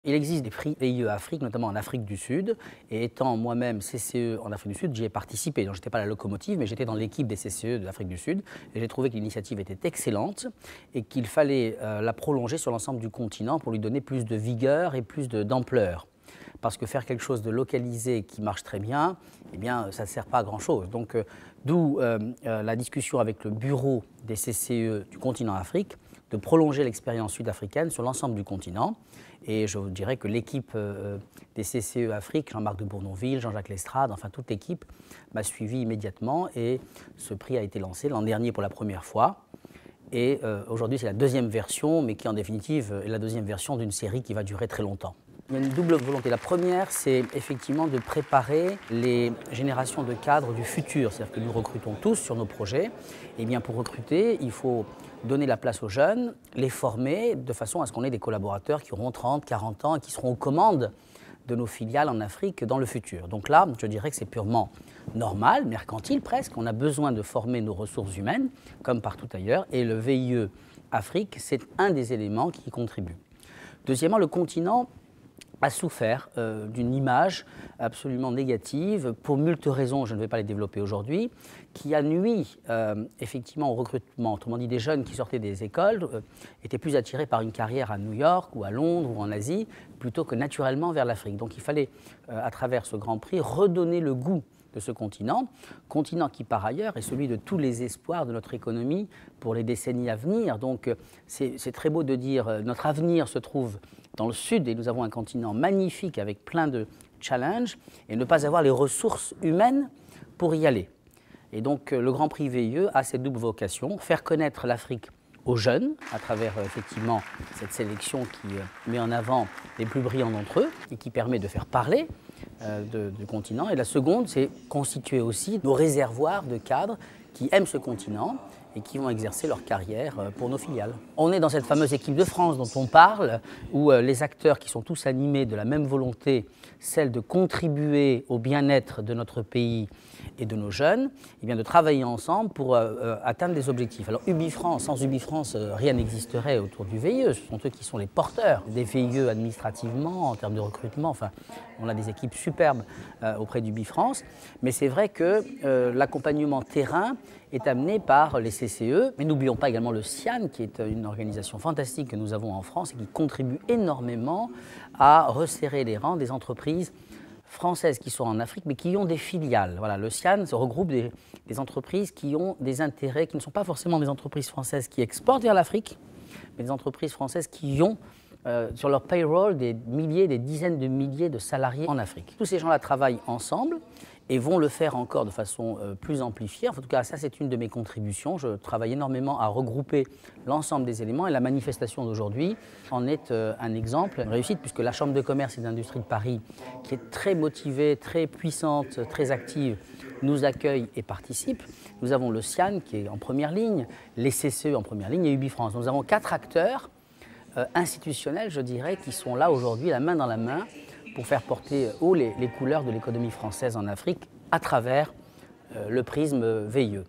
Il existe des prix VIE Afrique, notamment en Afrique du Sud. Et étant moi-même CCE en Afrique du Sud, j'y ai participé. Donc, je n'étais pas la locomotive, mais j'étais dans l'équipe des CCE de l'Afrique du Sud. Et j'ai trouvé que l'initiative était excellente et qu'il fallait la prolonger sur l'ensemble du continent pour lui donner plus de vigueur et plus d'ampleur. Parce que faire quelque chose de localisé qui marche très bien, eh bien, ça ne sert pas à grand-chose. Donc, d'où la discussion avec le bureau des CCE du continent Afrique, de prolonger l'expérience sud-africaine sur l'ensemble du continent. Et je vous dirais que l'équipe des CCE Afrique, Jean-Marc de Bournonville, Jean-Jacques Lestrade, enfin toute l'équipe m'a suivi immédiatement et ce prix a été lancé l'an dernier pour la première fois. Et aujourd'hui, c'est la deuxième version, mais qui en définitive est la deuxième version d'une série qui va durer très longtemps. Il y a une double volonté. La première, c'est effectivement de préparer les générations de cadres du futur. C'est-à-dire que nous recrutons tous sur nos projets. Et bien pour recruter, il faut donner la place aux jeunes, les former de façon à ce qu'on ait des collaborateurs qui auront 30, 40 ans et qui seront aux commandes de nos filiales en Afrique dans le futur. Donc là, je dirais que c'est purement normal, mercantile presque. On a besoin de former nos ressources humaines, comme partout ailleurs. Et le VIE Afrique, c'est un des éléments qui y contribue. Deuxièmement, le continent a souffert d'une image absolument négative pour moult raisons, je ne vais pas les développer aujourd'hui, qui a nui effectivement au recrutement. Autrement dit, des jeunes qui sortaient des écoles étaient plus attirés par une carrière à New York ou à Londres ou en Asie plutôt que naturellement vers l'Afrique. Donc il fallait, à travers ce Grand Prix, redonner le goût de ce continent qui par ailleurs est celui de tous les espoirs de notre économie pour les décennies à venir. Donc c'est très beau de dire notre avenir se trouve dans le sud et nous avons un continent magnifique avec plein de challenges et ne pas avoir les ressources humaines pour y aller. Et donc le Grand Prix VIE a cette double vocation, faire connaître l'Afrique aux jeunes à travers effectivement cette sélection qui met en avant les plus brillants d'entre eux et qui permet de faire parler du continent. Et la seconde, c'est constituer aussi nos réservoirs de cadres qui aiment ce continent et qui vont exercer leur carrière pour nos filiales. On est dans cette fameuse équipe de France dont on parle, où les acteurs qui sont tous animés de la même volonté, celle de contribuer au bien-être de notre pays et de nos jeunes, et bien de travailler ensemble pour atteindre des objectifs. Alors Ubifrance, sans Ubifrance, rien n'existerait autour du VIE. Ce sont eux qui sont les porteurs des VIE administrativement, en termes de recrutement. Enfin, on a des équipes superbes auprès d'Ubifrance. Mais c'est vrai que l'accompagnement terrain est amené par les CCE. Mais n'oublions pas également le CIAN, qui est une organisation fantastique que nous avons en France et qui contribue énormément à resserrer les rangs des entreprises françaises qui sont en Afrique, mais qui ont des filiales. Voilà, le CIAN se regroupe des entreprises qui ont des intérêts, qui ne sont pas forcément des entreprises françaises qui exportent vers l'Afrique, mais des entreprises françaises qui ont sur leur payroll des milliers, des dizaines de milliers de salariés en Afrique. Tous ces gens-là travaillent ensemble et vont le faire encore de façon plus amplifiée. En tout cas, ça, c'est une de mes contributions. Je travaille énormément à regrouper l'ensemble des éléments et la manifestation d'aujourd'hui en est un exemple de réussite, puisque la Chambre de commerce et d'industrie de Paris, qui est très motivée, très puissante, très active, nous accueille et participe. Nous avons le CIAN qui est en première ligne, les CCE en première ligne et Ubifrance. Nous avons 4 acteurs institutionnels, je dirais, qui sont là aujourd'hui, la main dans la main, pour faire porter haut les couleurs de l'économie française en Afrique à travers le prisme VIE.